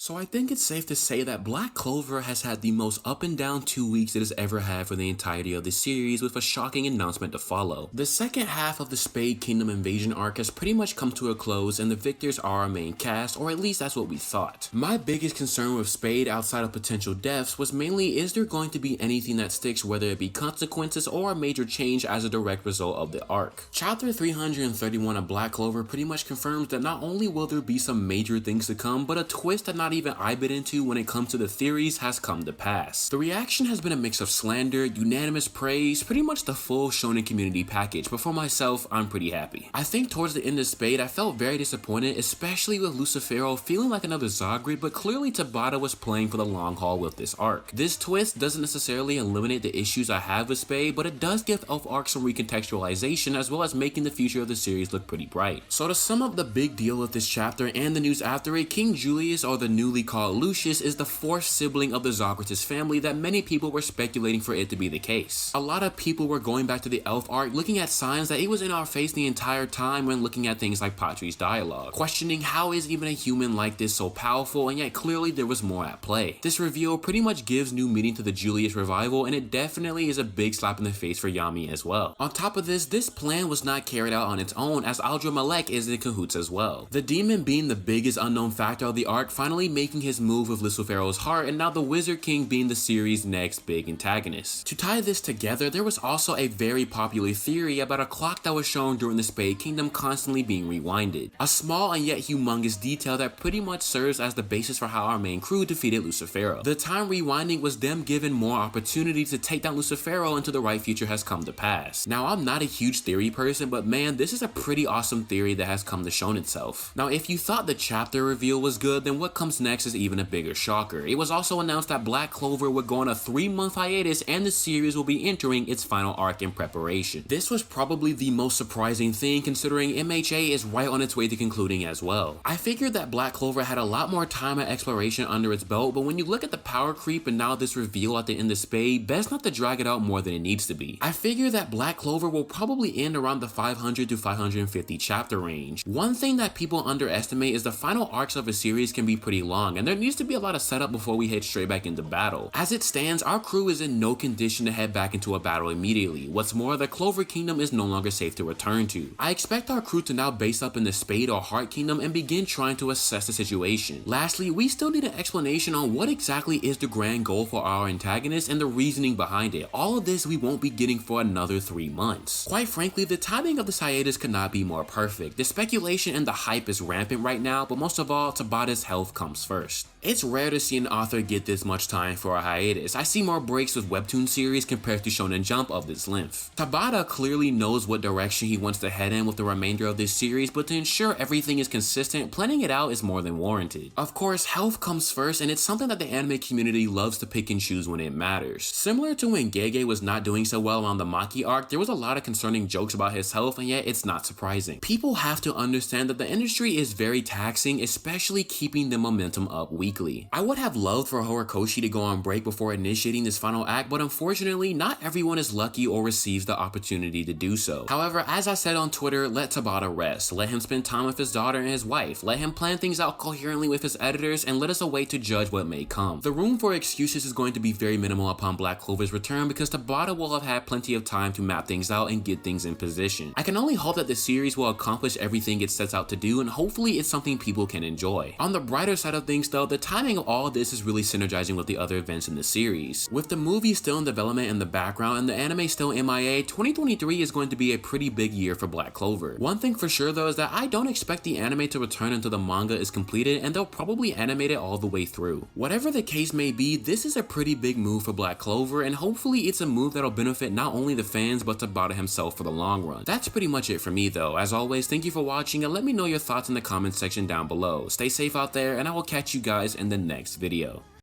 So I think it's safe to say that Black Clover has had the most up and down 2 weeks it has ever had for the entirety of the series, with a shocking announcement to follow. The second half of the Spade Kingdom invasion arc has pretty much come to a close, and the victors are our main cast, or at least that's what we thought. My biggest concern with Spade outside of potential deaths was mainly, is there going to be anything that sticks, whether it be consequences or a major change as a direct result of the arc. Chapter 331 of Black Clover pretty much confirms that not only will there be some major things to come, but a twist that not even I bit into when it comes to the theories has come to pass. The reaction has been a mix of slander, unanimous praise, pretty much the full shonen community package, but for myself, I'm pretty happy. I think towards the end of Spade, I felt very disappointed, especially with Lucifero feeling like another Zagrid, but clearly Tabata was playing for the long haul with this arc. This twist doesn't necessarily eliminate the issues I have with Spade, but it does give Elf Arc some recontextualization, as well as making the future of the series look pretty bright. So to sum up the big deal with this chapter and the news after it, King Julius, or the newly called Lucius, is the fourth sibling of the Zagreus family that many people were speculating for it to be the case. A lot of people were going back to the Elf arc, looking at signs that it was in our face the entire time when looking at things like Patri's dialogue, questioning how is even a human like this so powerful, and yet clearly there was more at play. This reveal pretty much gives new meaning to the Julius revival, and it definitely is a big slap in the face for Yami as well. On top of this plan was not carried out on its own, as Aldra Malek is in cahoots as well. The demon being the biggest unknown factor of the arc, finally making his move with Lucifero's heart, and now the Wizard King being the series' next big antagonist. To tie this together, there was also a very popular theory about a clock that was shown during the Spade Kingdom constantly being rewinded. A small and yet humongous detail that pretty much serves as the basis for how our main crew defeated Lucifero. The time rewinding was them given more opportunity to take down Lucifero until the right future has come to pass. Now, I'm not a huge theory person, but man, this is a pretty awesome theory that has come to shown itself. Now, if you thought the chapter reveal was good, then what comes next is even a bigger shocker. It was also announced that Black Clover would go on a 3-month hiatus, and the series will be entering its final arc in preparation. This was probably the most surprising thing, considering MHA is right on its way to concluding as well. I figured that Black Clover had a lot more time and exploration under its belt, but when you look at the power creep and now this reveal at the end of Spade, best not to drag it out more than it needs to be. I figure that Black Clover will probably end around the 500 to 550 chapter range. One thing that people underestimate is the final arcs of a series can be pretty long, and there needs to be a lot of setup before we head straight back into battle. As it stands, our crew is in no condition to head back into a battle immediately. What's more, the Clover Kingdom is no longer safe to return to. I expect our crew to now base up in the Spade or Heart Kingdom and begin trying to assess the situation. Lastly, we still need an explanation on what exactly is the grand goal for our antagonist and the reasoning behind it. All of this we won't be getting for another 3 months. Quite frankly, the timing of this hiatus could not be more perfect. The speculation and the hype is rampant right now, but most of all, Tabata's health comes first. It's rare to see an author get this much time for a hiatus. I see more breaks with webtoon series compared to Shonen Jump of this length. Tabata clearly knows what direction he wants to head in with the remainder of this series, but to ensure everything is consistent, planning it out is more than warranted. Of course, health comes first, and it's something that the anime community loves to pick and choose when it matters. Similar to when Gege was not doing so well on the Maki arc, there was a lot of concerning jokes about his health, and yet it's not surprising. People have to understand that the industry is very taxing, especially keeping the momentum up weekly. I would have loved for Horikoshi to go on break before initiating this final act, but unfortunately, not everyone is lucky or receives the opportunity to do so. However, as I said on Twitter, let Tabata rest. Let him spend time with his daughter and his wife. Let him plan things out coherently with his editors, and let us await to judge what may come. The room for excuses is going to be very minimal upon Black Clover's return, because Tabata will have had plenty of time to map things out and get things in position. I can only hope that the series will accomplish everything it sets out to do, and hopefully it's something people can enjoy. On the brighter side of things though, the timing of all this is really synergizing with the other events in the series. With the movie still in development in the background and the anime still MIA, 2023 is going to be a pretty big year for Black Clover. One thing for sure though is that I don't expect the anime to return until the manga is completed, and they'll probably animate it all the way through. Whatever the case may be, this is a pretty big move for Black Clover, and hopefully it's a move that'll benefit not only the fans but Tabata himself for the long run. That's pretty much it for me though. As always, thank you for watching, and let me know your thoughts in the comments section down below. Stay safe out there, and I will catch you guys in the next video.